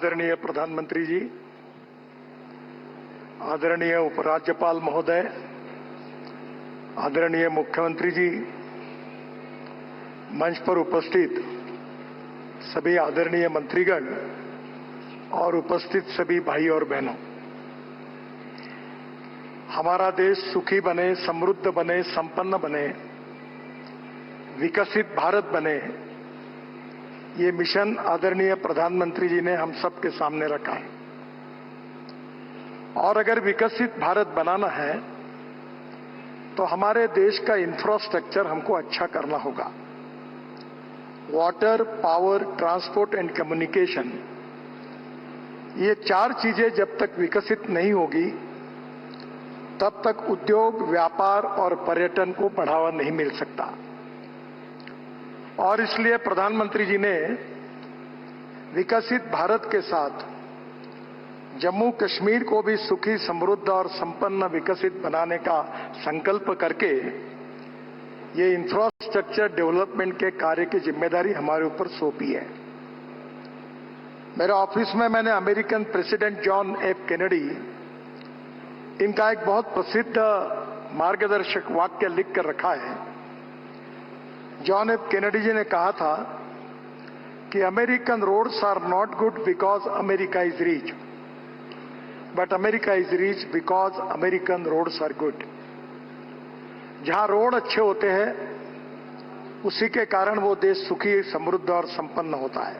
आदरणीय प्रधानमंत्री जी, आदरणीय उपराज्यपाल महोदय, आदरणीय मुख्यमंत्री जी, मंच पर उपस्थित सभी आदरणीय मंत्रीगण और उपस्थित सभी भाई और बहनों, हमारा देश सुखी बने, समृद्ध बने, संपन्न बने, विकसित भारत बने, ये मिशन आदरणीय प्रधानमंत्री जी ने हम सबके सामने रखा है। और अगर विकसित भारत बनाना है तो हमारे देश का इंफ्रास्ट्रक्चर हमको अच्छा करना होगा। Water, power, transport and communication, ये चार चीजें जब तक विकसित नहीं होगी तब तक उद्योग, व्यापार और पर्यटन को बढ़ावा नहीं मिल सकता। और इसलिए प्रधानमंत्री जी ने विकसित भारत के साथ जम्मू कश्मीर को भी सुखी, समृद्ध और संपन्न विकसित बनाने का संकल्प करके ये इंफ्रास्ट्रक्चर डेवलपमेंट के कार्य की जिम्मेदारी हमारे ऊपर सौंपी है। मेरे ऑफिस में मैंने American president John F Kennedy, इनका एक बहुत प्रसिद्ध मार्गदर्शक वाक्य लिख कर रखा है। जॉन एफ कैनेडी जी ने कहा था कि American roads are not good because America is rich, but America is rich because American roads are good. जहां रोड अच्छे होते हैं उसी के कारण वो देश सुखी, समृद्ध और संपन्न होता है।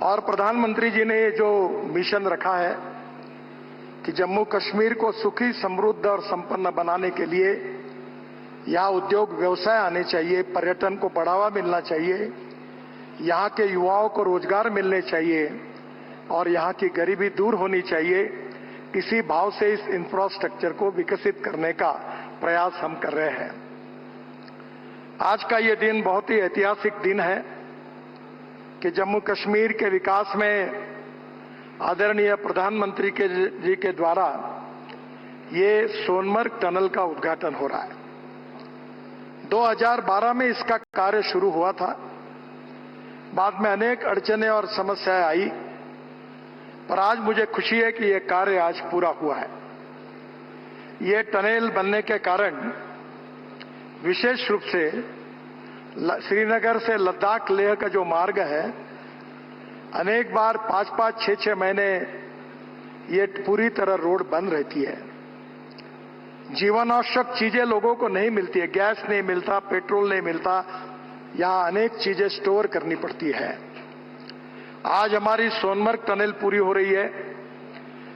और प्रधानमंत्री जी ने ये जो मिशन रखा है कि जम्मू कश्मीर को सुखी, समृद्ध और संपन्न बनाने के लिए यहाँ उद्योग व्यवसाय आने चाहिए, पर्यटन को बढ़ावा मिलना चाहिए, यहाँ के युवाओं को रोजगार मिलने चाहिए और यहाँ की गरीबी दूर होनी चाहिए। इसी भाव से इस इंफ्रास्ट्रक्चर को विकसित करने का प्रयास हम कर रहे हैं। आज का ये दिन बहुत ही ऐतिहासिक दिन है कि जम्मू कश्मीर के विकास में आदरणीय प्रधानमंत्री जी के द्वारा ये सोनमर्ग टनल का उद्घाटन हो रहा है। 2012 में इसका कार्य शुरू हुआ था। बाद में अनेक अड़चनें और समस्याएं आई, पर आज मुझे खुशी है कि यह कार्य आज पूरा हुआ है। ये टनल बनने के कारण विशेष रूप से श्रीनगर से लद्दाख लेह का जो मार्ग है, अनेक बार 5-5, 6-6 महीने ये पूरी तरह रोड बंद रहती है। जीवन आवश्यक चीजें लोगों को नहीं मिलती है, गैस नहीं मिलता, पेट्रोल नहीं मिलता, यहां अनेक चीजें स्टोर करनी पड़ती है। आज हमारी सोनमर्ग टनल पूरी हो रही है।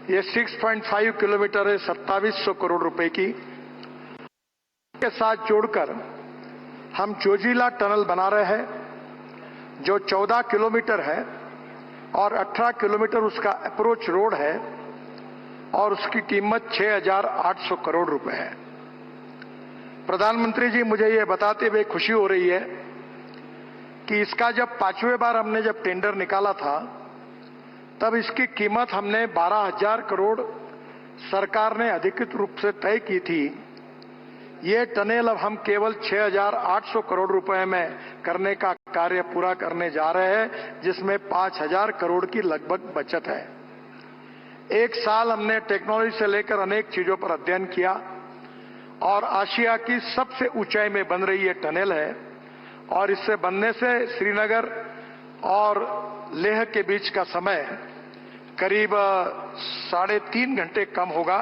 ये 6.5 किलोमीटर है, 2700 करोड़ रुपए की। के साथ जोड़कर हम जोजिला टनल बना रहे हैं जो 14 किलोमीटर है और 18 किलोमीटर उसका अप्रोच रोड है और उसकी कीमत 6,800 करोड़ रुपए है। प्रधानमंत्री जी, मुझे ये बताते हुए खुशी हो रही है कि इसका जब 5वें बार हमने जब टेंडर निकाला था तब इसकी कीमत हमने 12,000 करोड़ सरकार ने अधिकृत रूप से तय की थी। ये टनल अब हम केवल 6,800 करोड़ रुपए में करने का कार्य पूरा करने जा रहे हैं, जिसमें 5,000 करोड़ की लगभग बचत है। एक साल हमने टेक्नोलॉजी से लेकर अनेक चीजों पर अध्ययन किया और आशिया की सबसे ऊंचाई में बन रही ये टनल है और इससे बनने से श्रीनगर और लेह के बीच का समय करीब 3.5 घंटे कम होगा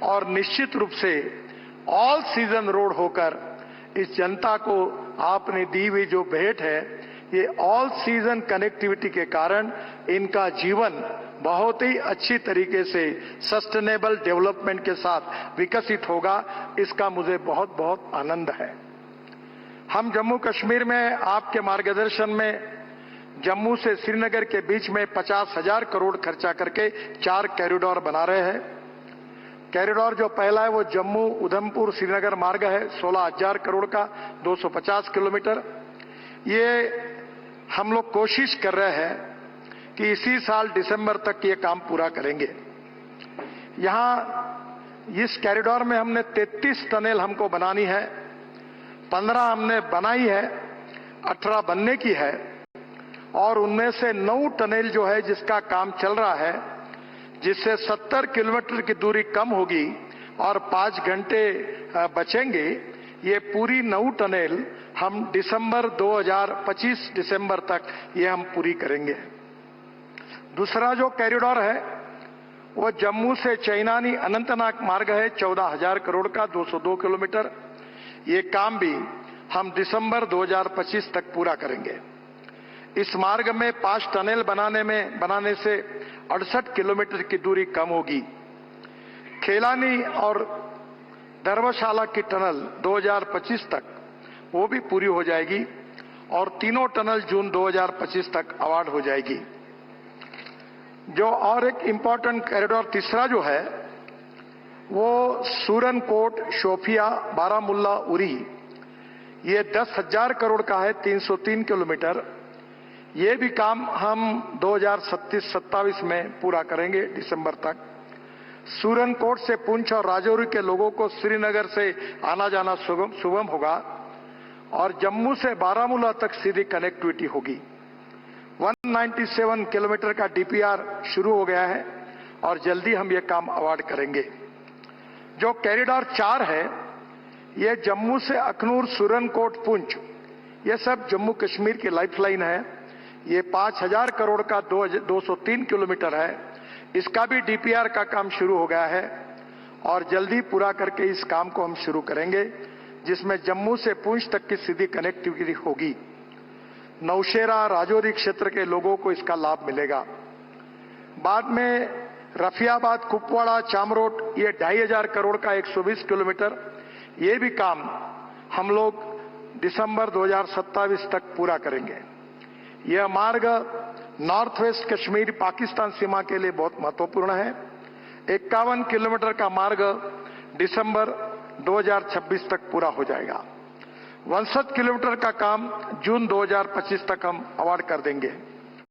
और निश्चित रूप से ऑल सीजन रोड होकर इस जनता को आपने दी हुई जो भेंट है, ये ऑल सीजन कनेक्टिविटी के कारण इनका जीवन बहुत ही अच्छी तरीके से सस्टेनेबल डेवलपमेंट के साथ विकसित होगा। इसका मुझे बहुत बहुत आनंद है। हम जम्मू कश्मीर में आपके मार्गदर्शन में जम्मू से श्रीनगर के बीच में 50,000 करोड़ खर्चा करके 4 कॉरिडोर बना रहे हैं। कॉरिडोर जो पहला है वो जम्मू उधमपुर श्रीनगर मार्ग है, 16,000 करोड़ का, 250 किलोमीटर। ये हम लोग कोशिश कर रहे हैं कि इसी साल दिसंबर तक ये काम पूरा करेंगे। यहां इस कॉरिडोर में हमने 33 टनल हमको बनानी है, 15 हमने बनाई है, 18 बनने की है और उनमें से 9 टनल जो है जिसका काम चल रहा है, जिससे 70 किलोमीटर की दूरी कम होगी और 5 घंटे बचेंगे। ये पूरी 9 टनल हम दिसंबर 2025 दिसंबर तक ये हम पूरी करेंगे। दूसरा जो कॉरिडोर है वो जम्मू से चैनानी अनंतनाग मार्ग है, 14,000 करोड़ का 202 किलोमीटर। ये काम भी हम दिसंबर 2025 तक पूरा करेंगे। इस मार्ग में 5 टनल बनाने से 68 किलोमीटर की दूरी कम होगी। खेलानी और धर्मशाला की टनल 2025 तक वो भी पूरी हो जाएगी और तीनों टनल जून 2025 तक अवार्ड हो जाएगी। जो और एक इंपॉर्टेंट कॉरिडोर तीसरा जो है वो सूरनकोट, शोपिया, बारामुल्ला, उरी, ये 10,000 करोड़ का है, 303 किलोमीटर। ये भी काम हम 2027 में पूरा करेंगे दिसंबर तक। सूरनकोट से पुंछ और राजौरी के लोगों को श्रीनगर से आना जाना सुगम होगा और जम्मू से बारामूला तक सीधी कनेक्टिविटी होगी। 197 किलोमीटर का डीपीआर शुरू हो गया है और जल्दी हम ये काम अवार्ड करेंगे। जो कॉरिडोर 4 है ये जम्मू से अखनूर, सूरनकोट, पुंछ, ये सब जम्मू कश्मीर की लाइफलाइन है। ये 5,000 करोड़ का 203 किलोमीटर है। इसका भी डीपीआर का काम शुरू हो गया है और जल्दी पूरा करके इस काम को हम शुरू करेंगे, जिसमें जम्मू से पुंछ तक की सीधी कनेक्टिविटी होगी। नौशेरा, राजौरी क्षेत्र के लोगों को इसका लाभ मिलेगा। बाद में रफियाबाद, कुपवाड़ा, चामरोट, ये 2,500 करोड़ का 120 किलोमीटर, ये भी काम हम लोग दिसंबर 2027 तक पूरा करेंगे। यह मार्ग नॉर्थ वेस्ट कश्मीर पाकिस्तान सीमा के लिए बहुत महत्वपूर्ण है। 51 किलोमीटर का मार्ग दिसंबर 2026 तक पूरा हो जाएगा। 62 किलोमीटर का काम जून 2025 तक हम अवार्ड कर देंगे।